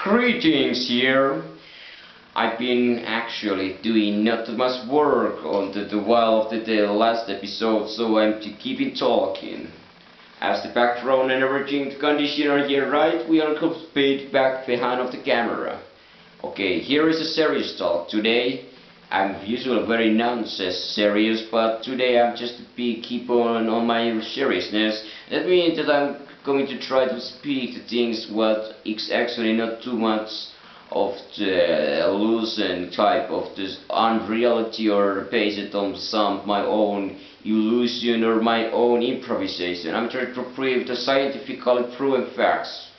Greetings here. I've been actually doing not much work on the while of the last episode, so I'm to keep it talking. As the background and everything, the conditioner here, right? We are complete back behind of the camera. Okay, here is a serious talk. Today, I'm usually very nonsense serious, but today I'm just be keep on my seriousness. That means that I'm going to try to speak the things what is actually not too much of the illusion type of this unreality or based on some my own illusion or my own improvisation. I'm trying to prove the scientifically proven facts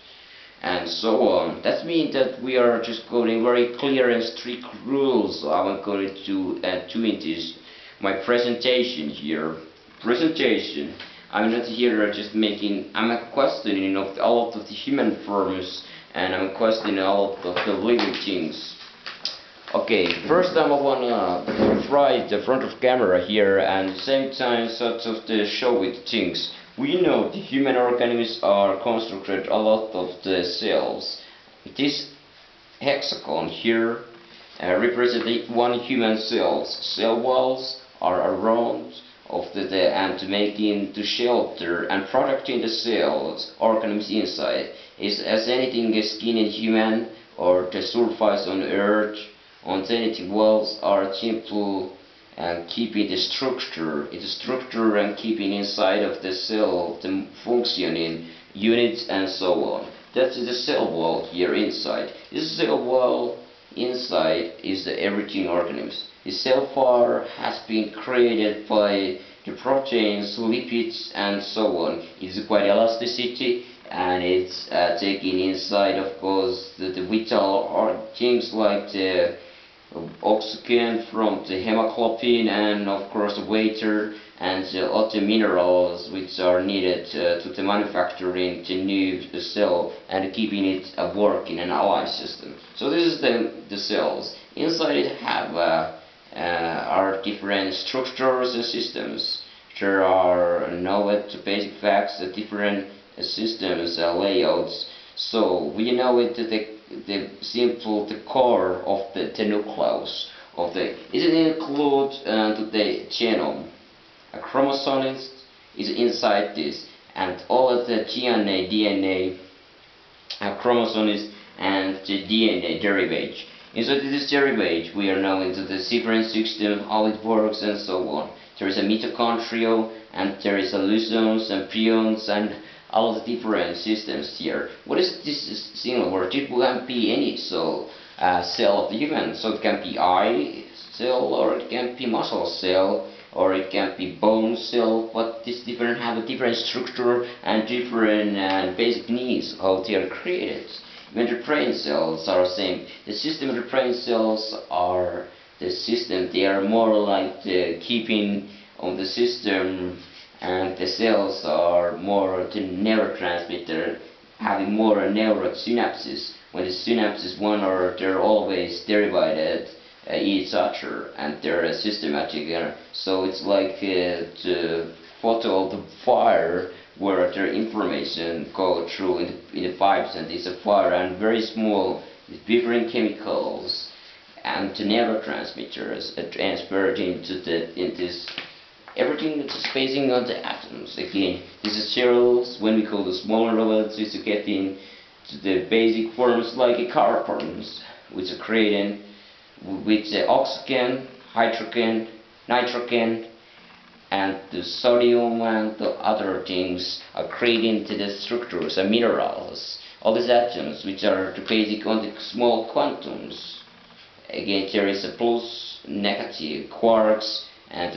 and so on. That means that we are just going very clear and strict rules. I'm going to doing this my presentation here. Presentation. I'm not here just making. I'm a questioning of all of the human forms, and I'm questioning all of the living things. Okay, first time I wanna try the front of camera here, and same time sort of the show with things. We know the human organisms are constructed a lot of the cells. This hexagon here represents one human cells. Cell walls are around of the and making to shelter and protecting the cells organisms inside. Is as anything a skin in human or the surface on earth on genetic walls are simple and keeping the structure and keeping inside of the cell the functioning units and so on. That is the cell wall here inside. This cell wall inside is the everything organisms. The cell wall has been created by the proteins, lipids and so on. It's quite elasticity and it's taking inside of course the vital things like the oxygen from the hemoglobin and of course the water and the other minerals which are needed to the manufacturing the new cell and keeping it working and alive system. So this is the cells. Inside it have are different structures and systems. There are the basic facts, the different systems layouts. So we know it the simple the core of the nucleus of the it includes the genome. A chromosome is inside this, and all of the DNA, chromosomes and the DNA derivative. Inside this derivative, we are now into the sequence system, how it works, and so on. There is a mitochondria, and there is a lysosomes and prions, and all the different systems here. What is this single word? It can be any cell of the human. So it can be eye cell, or it can be muscle cell, or it can be bone cell. But this different have a different structure and different basic needs how they are created. When the brain cells are the same, the system of the brain cells are the system. They are more like the keeping on the system. And the cells are more the neurotransmitter, having more neural synapses. When the synapses one or they're always derived each other and they're systematic. So it's like the photo of the fire where their information go through in the pipes, and it's a fire and very small different chemicals and the neurotransmitters are transferred into this. Everything that's spacing on the atoms. Again, this is cells. When we call the smaller levels, it's getting to the basic forms like carbons, which are created with the oxygen, hydrogen, nitrogen, and the sodium and the other things are creating to the structures and minerals. All these atoms, which are the basic on the small quantums. Again, there is a plus, negative, quarks, and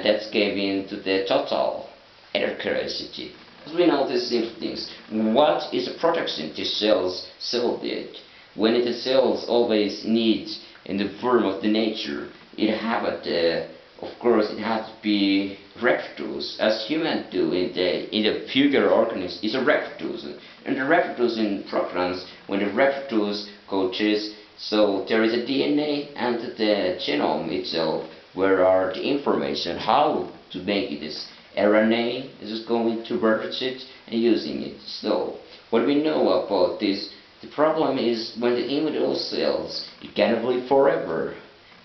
that's giving to the total accuracy. We know these simple things. What is the protection to cell death? When the cells always need in the form of the nature, it have of course it has to be reproduce as humans do in the future organisms is a reproduce. And the reproduce in programs when the reproduce coaches, so there is a DNA and the genome itself where are the information how to make it is RNA is just going to merge it and using it. So what we know about this The problem is when the individual cells, it cannot live forever,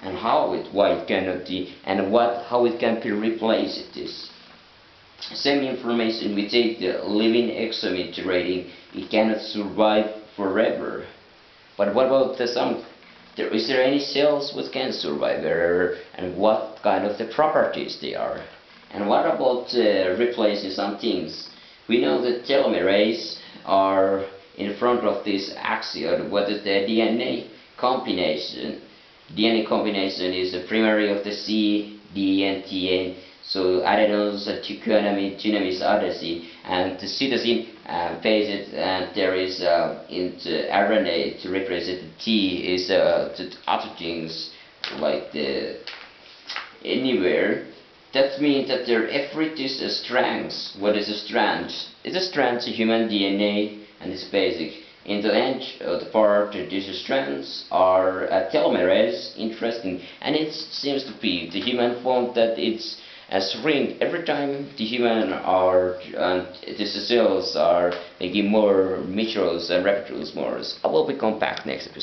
and why it cannot be, and how it can be replaced. This same information we take the living exome iterating, it cannot survive forever. But what about is there any cells which can survive there, and what kind of the properties they are? And what about replacing some things? We know that telomerase are in front of this axion, what is the DNA combination. DNA combination is the primary of the C, D, and T, so adenos, guanine, thymine, adenosine, and the cytosine phase it, and there is in the RNA to represent the T is the other things like the anywhere. That means that there every is a strands. What is a strand? It's a strand of human DNA, and it's basic. In the end of the part, these strands are telomerase, interesting, and it seems to be the human found that it's a shrink every time the human are and the cells are making more micros and reptiles more. I will be come back next episode.